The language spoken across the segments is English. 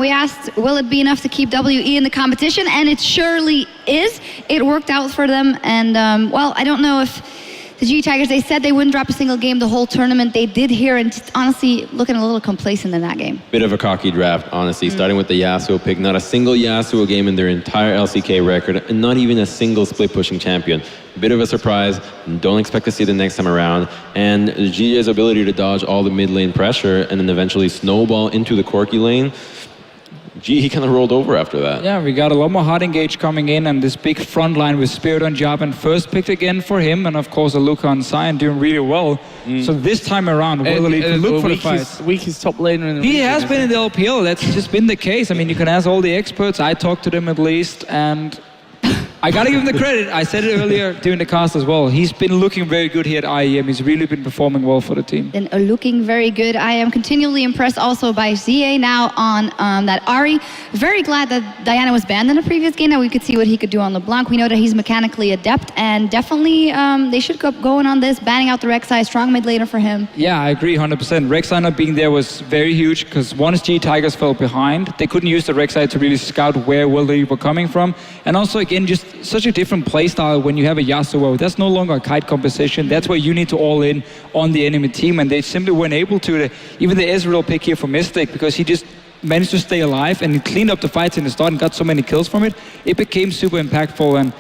we asked, will it be enough to keep WE in the competition? And it surely is. It worked out for them. And, well, I don't know if the GE Tigers, they said they wouldn't drop a single game the whole tournament. They did here, and just honestly looking a little complacent in that game. Bit of a cocky draft, honestly, starting with the Yasuo pick. Not a single Yasuo game in their entire LCK record, and not even a single split-pushing champion. Bit of a surprise. Don't expect to see it the next time around. And GE's ability to dodge all the mid-lane pressure and then eventually snowball into the Corki lane, he kind of rolled over after that. Yeah, we got a lot more hard engage coming in, and this big front line with Spirit on Jarvan first picked again for him, and of course Aluka on Sion doing really well. So this time around, World Elite can look for the fight. Weakest top laner in the He has been in the LPL, that's just been the case. I mean, you can ask all the experts, I talked to them at least, and I gotta give him the credit. I said it earlier during the cast as well. He's been looking very good here at IEM. He's really been performing well for the team. And looking very good. I am continually impressed also by ZA now on that Ahri. Very glad that Diana was banned in a previous game, that we could see what he could do on LeBlanc. We know that he's mechanically adept, and definitely they should go going on this, banning out the Rek'Sai, strong mid laner for him. Yeah, I agree 100%. Rek'Sai not being there was very huge, because once GE Tigers fell behind, they couldn't use the Rek'Sai to really scout where World Elite were coming from. And also, again, just such a different playstyle when you have a Yasuo. That's no longer a kite composition. That's where you need to all in on the enemy team, and they simply weren't able to. Even the Ezreal pick here for Mystic, because he just managed to stay alive and he cleaned up the fights in the start and got so many kills from it. It became super impactful, and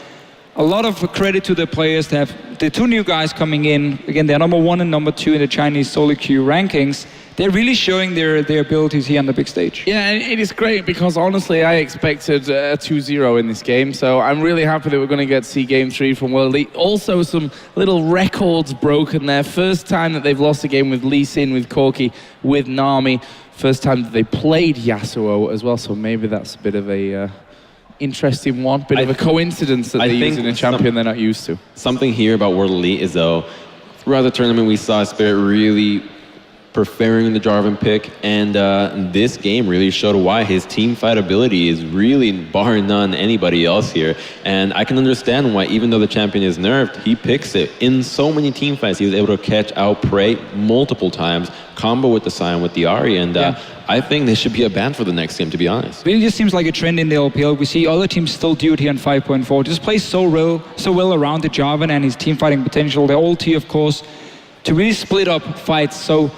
a lot of credit to the players that have the two new guys coming in. Again, they're number 1 and number 2 in the Chinese solo queue rankings. They're really showing their abilities here on the big stage. Yeah, and it is great because honestly, I expected a 2-0 in this game. So I'm really happy that we're going to get to see Game 3 from World Elite. Also, some little records broken there. First time that they've lost a game with Lee Sin, with Corki, with Nami. First time that they played Yasuo as well. So maybe that's a bit of a interesting one. Bit of a coincidence that they're using a champion they're not used to. Something here about World Elite is, though, throughout the tournament we saw Spirit really preferring the Jarvan pick, and this game really showed why his team fight ability is really bar none anybody else here. And I can understand why, even though the champion is nerfed, he picks it. In so many team fights, he was able to catch out prey multiple times, combo with the Sion, with the Ahri, and I think they should be a ban for the next game, to be honest. It just seems like a trend in the LPL. We see other teams still do it here in 5.4. Just plays so well around the Jarvan and his team fighting potential. The ulti, of course, to really split up fights. So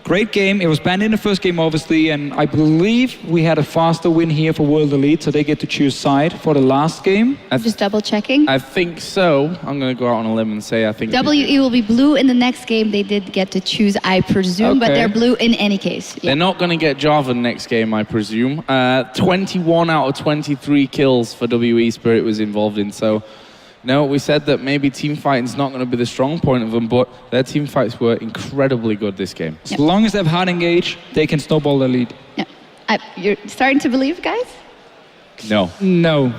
great game. It was banned in the first game, obviously, and I believe we had a faster win here for World Elite, so they get to choose side for the last game. Just double checking. I think so. I'm going to go out on a limb and say I think WE will be blue in the next game. They did get to choose, I presume, but they're blue in any case. They're not going to get Jarvan next game, I presume. 21 out of 23 kills for WE Spirit was involved in, so no, we said that maybe team fighting's not going to be the strong point of them, but their team fights were incredibly good this game. As long as they have hard engage, they can snowball their lead. Yeah. You're starting to believe, guys? No. No.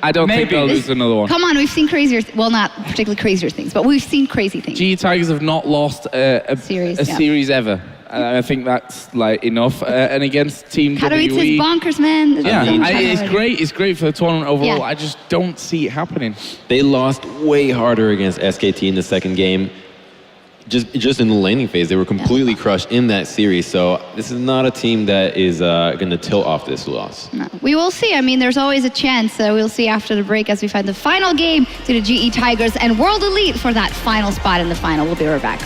I don't think they'll lose another one. Come on, we've seen crazier, well, not particularly crazier things, but we've seen crazy things. GE Tigers have not lost a series ever. I think that's like enough. And against Team Katowice WE, is bonkers, man. Yeah, it's great. It's great for the tournament overall. Yeah. I just don't see it happening. They lost way harder against SKT in the second game. Just in the laning phase, they were completely crushed in that series. So this is not a team that is going to tilt off this loss. No. We will see. I mean, there's always a chance. We'll see after the break as we find the final game to the GE Tigers and World Elite for that final spot in the final. We'll be right back.